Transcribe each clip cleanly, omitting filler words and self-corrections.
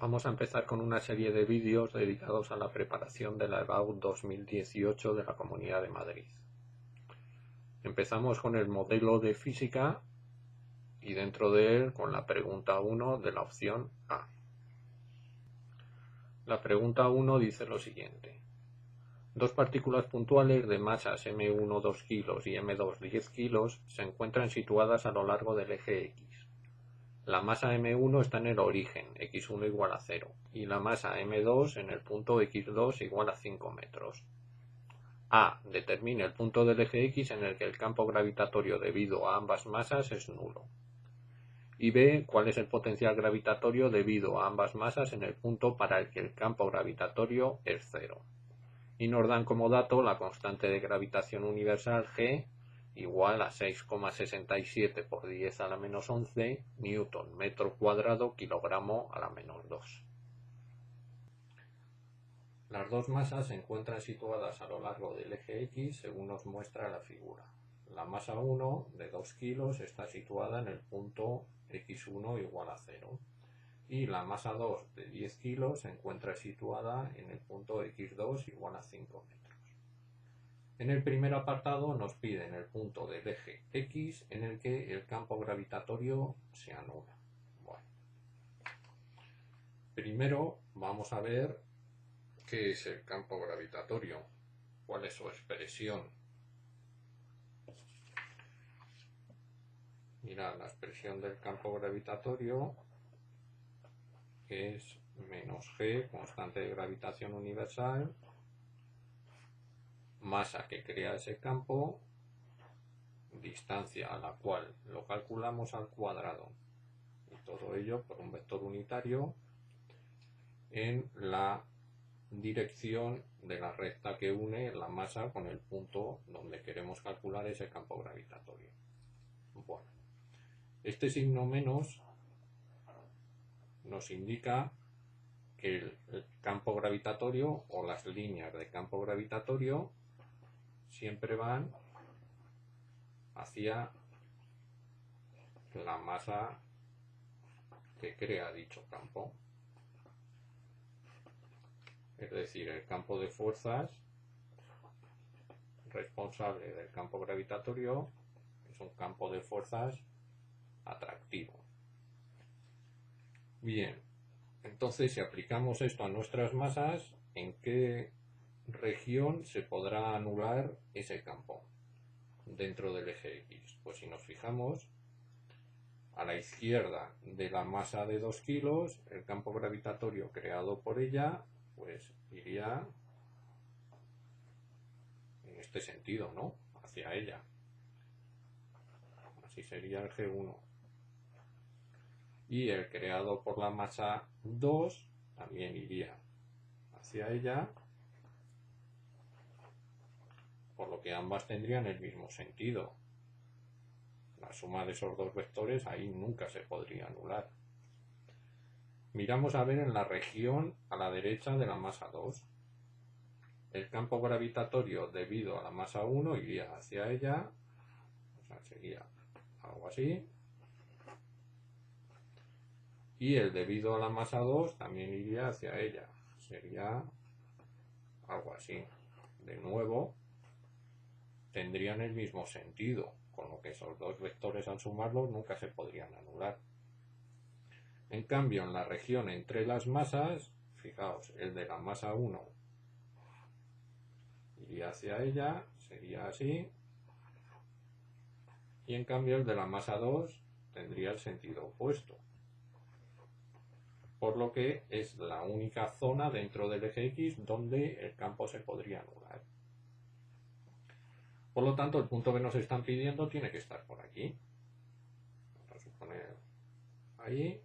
Vamos a empezar con una serie de vídeos dedicados a la preparación de la EBAU 2018 de la Comunidad de Madrid. Empezamos con el modelo de física y dentro de él con la pregunta 1 de la opción A. La pregunta 1 dice lo siguiente. Dos partículas puntuales de masas M1 2 kilos y M2 10 kilos se encuentran situadas a lo largo del eje X. La masa M1 está en el origen, x1 igual a 0, y la masa M2 en el punto x2 igual a 5 metros. A. Determine el punto del eje X en el que el campo gravitatorio debido a ambas masas es nulo. Y B. Cuál es el potencial gravitatorio debido a ambas masas en el punto para el que el campo gravitatorio es 0. Y nos dan como dato la constante de gravitación universal G igual a 6,67 por 10 a la menos 11 newton metro cuadrado kilogramo a la menos 2. Las dos masas se encuentran situadas a lo largo del eje X según nos muestra la figura. La masa 1 de 2 kilos está situada en el punto x1 igual a 0 y la masa 2 de 10 kilos se encuentra situada en el punto x2 igual a 5 metros. En el primer apartado nos piden el punto del eje X en el que el campo gravitatorio se anula. Bueno, primero vamos a ver qué es el campo gravitatorio, cuál es su expresión. Mirad, la expresión del campo gravitatorio es menos G, constante de gravitación universal, masa que crea ese campo, distancia a la cual lo calculamos al cuadrado, y todo ello por un vector unitario en la dirección de la recta que une la masa con el punto donde queremos calcular ese campo gravitatorio. Bueno, este signo menos nos indica que el campo gravitatorio o las líneas de campo gravitatorio siempre van hacia la masa que crea dicho campo. Es decir, el campo de fuerzas responsable del campo gravitatorio es un campo de fuerzas atractivo. Bien, entonces si aplicamos esto a nuestras masas, ¿en qué región se podrá anular ese campo dentro del eje X? Pues si nos fijamos, a la izquierda de la masa de 2 kilos, el campo gravitatorio creado por ella, pues iría en este sentido, ¿no? Hacia ella. Así sería el G1. Y el creado por la masa 2 también iría hacia ella, por lo que ambas tendrían el mismo sentido. La suma de esos dos vectores ahí nunca se podría anular. Miramos a ver en la región a la derecha de la masa 2. El campo gravitatorio debido a la masa 1 iría hacia ella, o sea, sería algo así. Y el debido a la masa 2 también iría hacia ella, sería algo así. De nuevo, tendrían el mismo sentido, con lo que esos dos vectores al sumarlos nunca se podrían anular. En cambio, en la región entre las masas, fijaos, el de la masa 1 iría hacia ella, sería así, y en cambio el de la masa 2 tendría el sentido opuesto, por lo que es la única zona dentro del eje X donde el campo se podría anular. Por lo tanto, el punto que nos están pidiendo tiene que estar por aquí. Vamos a suponer ahí.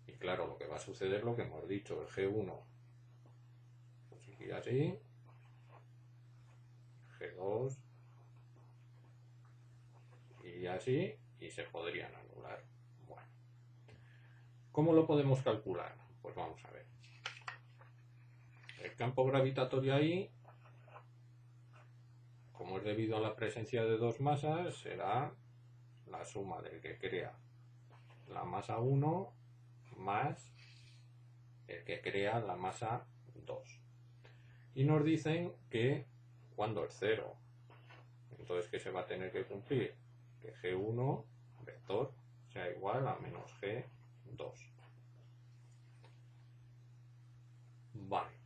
Y claro, lo que va a suceder es lo que hemos dicho, el G1 pues iría así, G2 iría así y se podrían anular. Bueno, ¿cómo lo podemos calcular? Pues vamos a ver. El campo gravitatorio ahí, como es debido a la presencia de dos masas, será la suma del que crea la masa 1 más el que crea la masa 2. Y nos dicen que cuando es 0, entonces que se va a tener que cumplir que G1 vector sea igual a menos G2. Vale.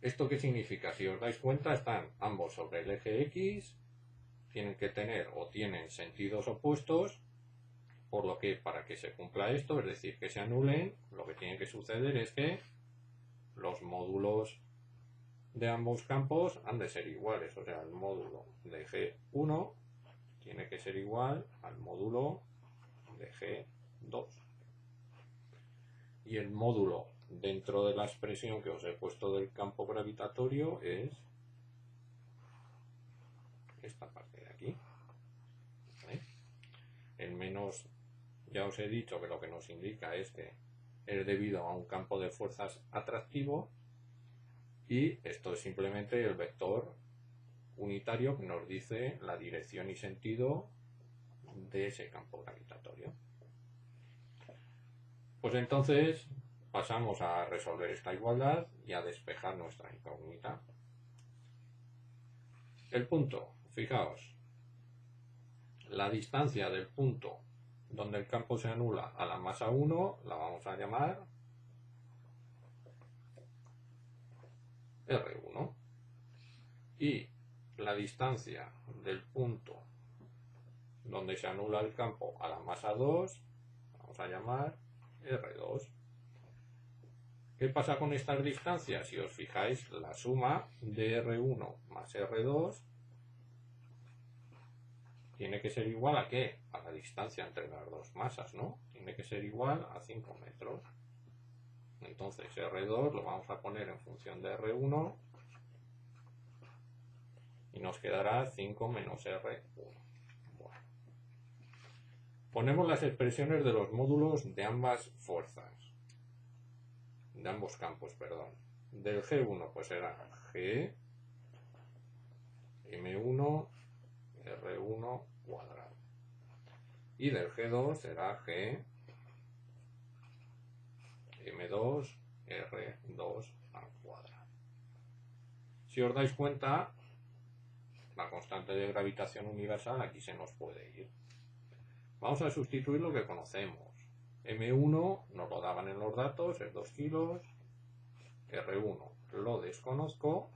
¿Esto qué significa? Si os dais cuenta, están ambos sobre el eje X, tienen que tener o tienen sentidos opuestos, por lo que para que se cumpla esto, es decir, que se anulen, lo que tiene que suceder es que los módulos de ambos campos han de ser iguales, o sea, el módulo de G1 tiene que ser igual al módulo de G2. Y el módulo dentro de la expresión que os he puesto del campo gravitatorio es esta parte de aquí. ¿Vale? El menos, ya os he dicho que lo que nos indica es que es debido a un campo de fuerzas atractivo, y esto es simplemente el vector unitario que nos dice la dirección y sentido de ese campo gravitatorio. Pues entonces pasamos a resolver esta igualdad y a despejar nuestra incógnita. El punto, fijaos, la distancia del punto donde el campo se anula a la masa 1 la vamos a llamar R1, y la distancia del punto donde se anula el campo a la masa 2 vamos a llamar R2. ¿Qué pasa con estas distancias? Si os fijáis, la suma de R1 más R2 tiene que ser igual a ¿qué? A la distancia entre las dos masas, ¿no? Tiene que ser igual a 5 metros. Entonces R2 lo vamos a poner en función de R1 y nos quedará 5 menos R1. Bueno. Ponemos las expresiones de los módulos de ambas fuerzas, de ambos campos, perdón. Del G1 pues será G M1 R1 cuadrado, y del G2 será G M2 R2 al cuadrado. Si os dais cuenta, la constante de gravitación universal aquí se nos puede ir. Vamos a sustituir lo que conocemos. M1 nos lo daban en los datos, es 2 kilos. R1 lo desconozco.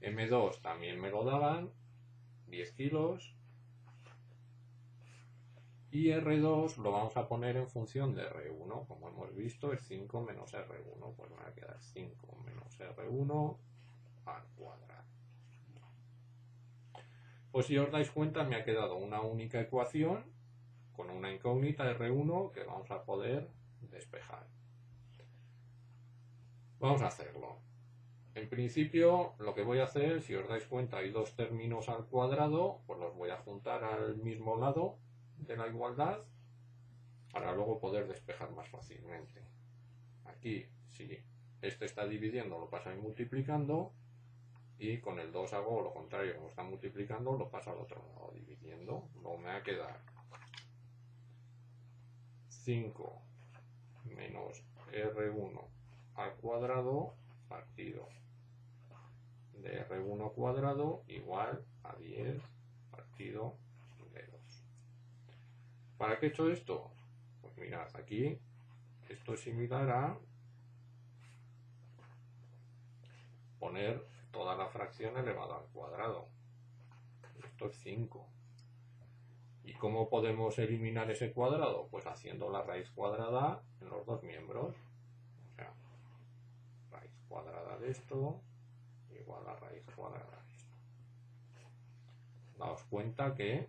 M2 también me lo daban, 10 kilos. Y R2 lo vamos a poner en función de R1, como hemos visto es 5 menos R1, pues me va a quedar 5 menos R1 al cuadrado. Pues si os dais cuenta me ha quedado una única ecuación con una incógnita R1 que vamos a poder despejar. Vamos a hacerlo. En principio lo que voy a hacer, si os dais cuenta hay dos términos al cuadrado, pues los voy a juntar al mismo lado de la igualdad para luego poder despejar más fácilmente. Aquí, si este está dividiendo, lo paso multiplicando, y con el 2 hago lo contrario, como está multiplicando, lo paso al otro lado dividiendo. Luego me va a quedar 5 menos R1 al cuadrado partido de R1 cuadrado igual a 10 partido de 2. ¿Para qué he hecho esto? Pues mirad, aquí esto es similar a poner toda la fracción elevada al cuadrado. Esto es 5. ¿Y cómo podemos eliminar ese cuadrado? Pues haciendo la raíz cuadrada en los dos miembros. O sea, raíz cuadrada de esto igual a raíz cuadrada de esto. Daos cuenta que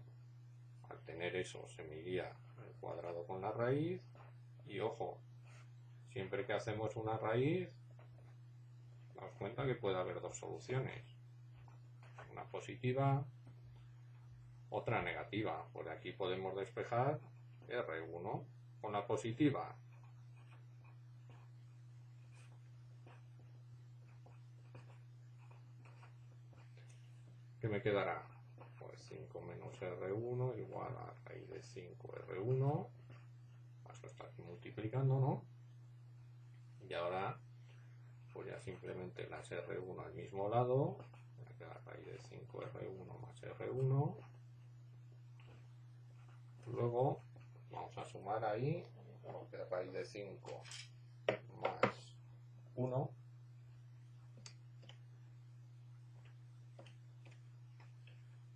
al tener eso se me iría el cuadrado con la raíz, y ojo, siempre que hacemos una raíz, daos cuenta que puede haber dos soluciones, una positiva, otra negativa. Por aquí podemos despejar R1 con la positiva. ¿Qué me quedará? Pues 5 menos R1 igual a raíz de 5 R1 caso está aquí multiplicando, ¿no? Y ahora pues ya simplemente las R1 al mismo lado, me queda raíz de 5 R1 más R1. Luego vamos a sumar ahí, que raíz de 5 más 1.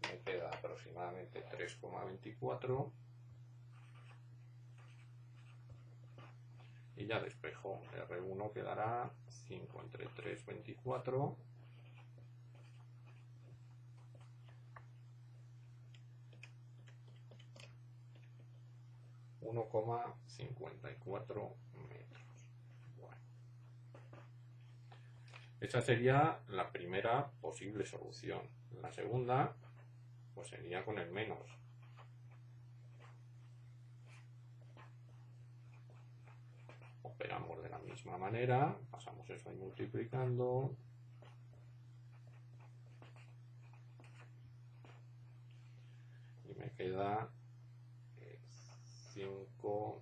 Me queda aproximadamente 3,24. Y ya despejo, R1 quedará 5 entre 3, 24. ,54 metros. Bueno. Esa sería la primera posible solución. La segunda, pues sería con el menos. Operamos de la misma manera, pasamos eso ahí multiplicando. Y me queda 5.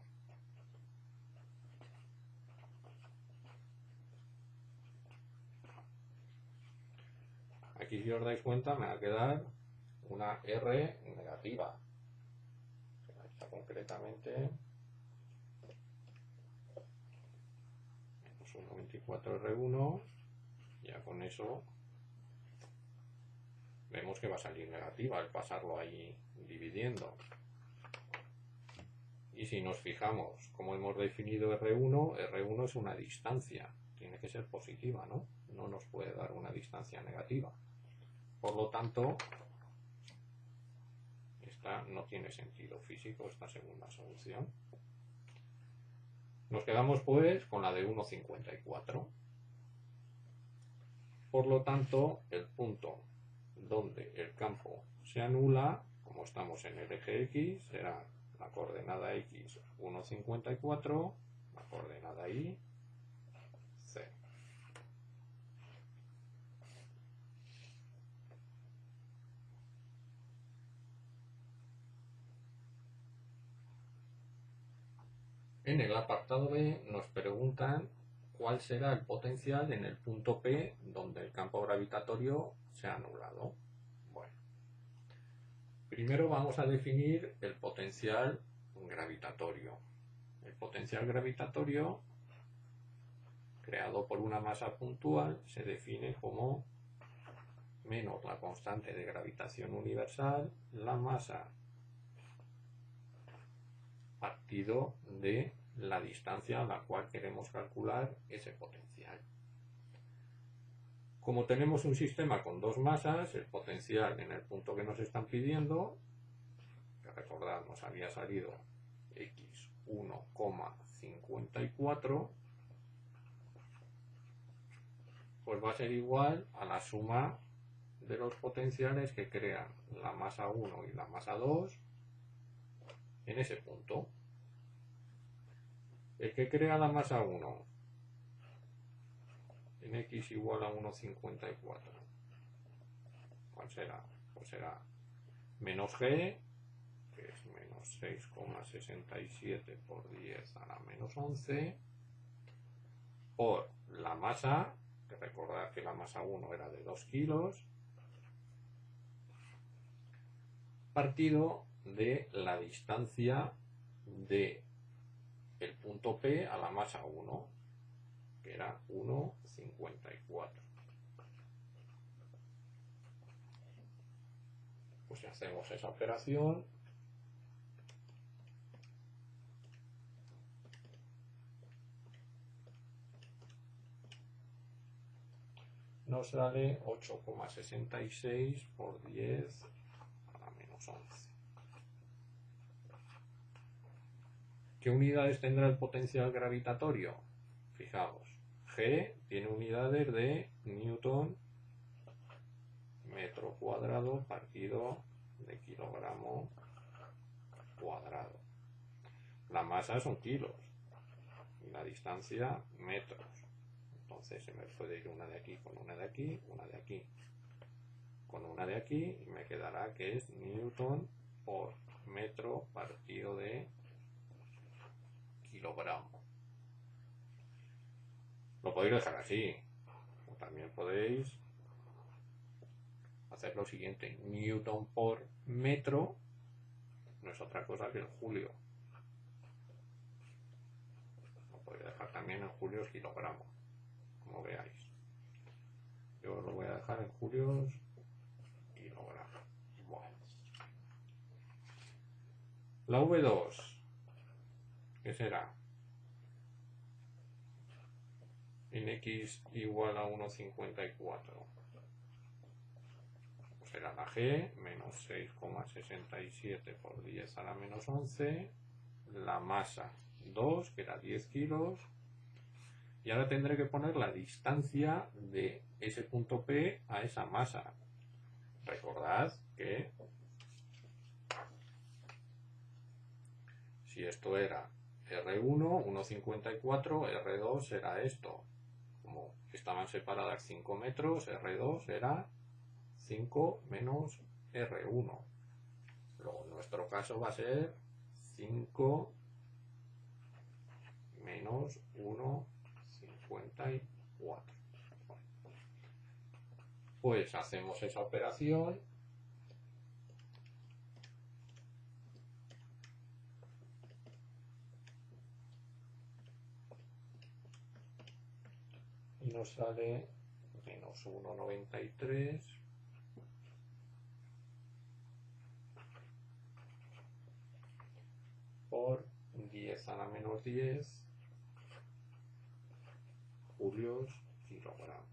Aquí, si os dais cuenta, me va a quedar una R negativa. Esta concretamente, menos 1,24 R1, ya con eso vemos que va a salir negativa al pasarlo ahí dividiendo. Y si nos fijamos cómo hemos definido R1, R1 es una distancia, tiene que ser positiva, ¿no? No nos puede dar una distancia negativa. Por lo tanto, esta no tiene sentido físico, esta segunda solución. Nos quedamos pues con la de 1,54. Por lo tanto, el punto donde el campo se anula, como estamos en el eje X, será la coordenada X 1,54, la coordenada Y 0. En el apartado B nos preguntan cuál será el potencial en el punto P donde el campo gravitatorio se ha anulado. Bueno, primero vamos a definir el potencial gravitatorio. El potencial gravitatorio creado por una masa puntual se define como menos la constante de gravitación universal, la masa partido de la distancia a la cual queremos calcular ese potencial. Como tenemos un sistema con dos masas, el potencial en el punto que nos están pidiendo, que recordad nos había salido X 1,54, pues va a ser igual a la suma de los potenciales que crean la masa 1 y la masa 2 en ese punto. El que crea la masa 1 en X igual a 1,54, ¿cuál será? Pues será menos G, que es menos 6,67 por 10 a la menos 11, por la masa, que recordad que la masa 1 era de 2 kilos, partido de la distancia de el punto P a la masa 1, que era 1,54. Pues si hacemos esa operación, nos sale 8,66 por 10 a la menos 11. ¿Qué unidades tendrá el potencial gravitatorio? Fijaos, G tiene unidades de newton metro cuadrado partido de kilogramo cuadrado. La masa son kilos y la distancia metros. Entonces se me puede ir una de aquí con una de aquí, una de aquí con una de aquí, y me quedará que es newton por metro partido de kilogramo. Lo podéis dejar así. O también podéis hacer lo siguiente. Newton por metro no es otra cosa que el julio. Lo podéis dejar también en julios kilogramo, como veáis. Yo lo voy a dejar en julios kilogramo. Bueno. La V2, ¿qué será? En X igual a 1,54. Pues será la G, menos 6,67 por 10 a la menos 11. La masa, 2, que era 10 kilos. Y ahora tendré que poner la distancia de ese punto P a esa masa. Recordad que si esto era R1, 1,54, R2 era esto. Como estaban separadas 5 metros, R2 era 5 menos R1. Luego en nuestro caso va a ser 5 menos 1,54. Pues hacemos esa operación y nos sale menos 1,93 por 10 a la menos 10 julios kilogramo.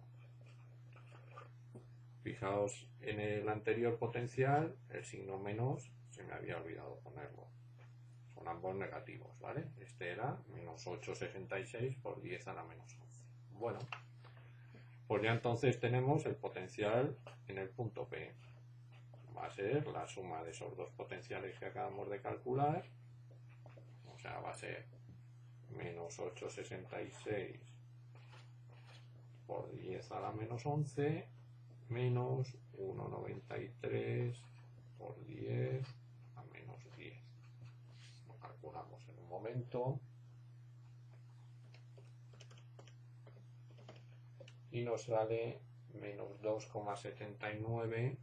Fijaos en el anterior potencial, el signo menos se me había olvidado ponerlo. Son ambos negativos, ¿vale? Este era menos 8,66 por 10 a la menos 11. Bueno, pues ya entonces tenemos el potencial en el punto P. Va a ser la suma de esos dos potenciales que acabamos de calcular. O sea, va a ser menos 8,66 por 10 a la menos 11 menos 1,93 por 10 a menos 10. Lo calculamos en un momento. Y nos sale menos 2,79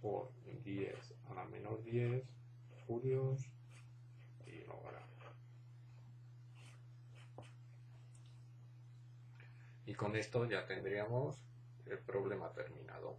por 10 a la menos 10 julios kilogramo. Y con esto ya tendríamos el problema terminado.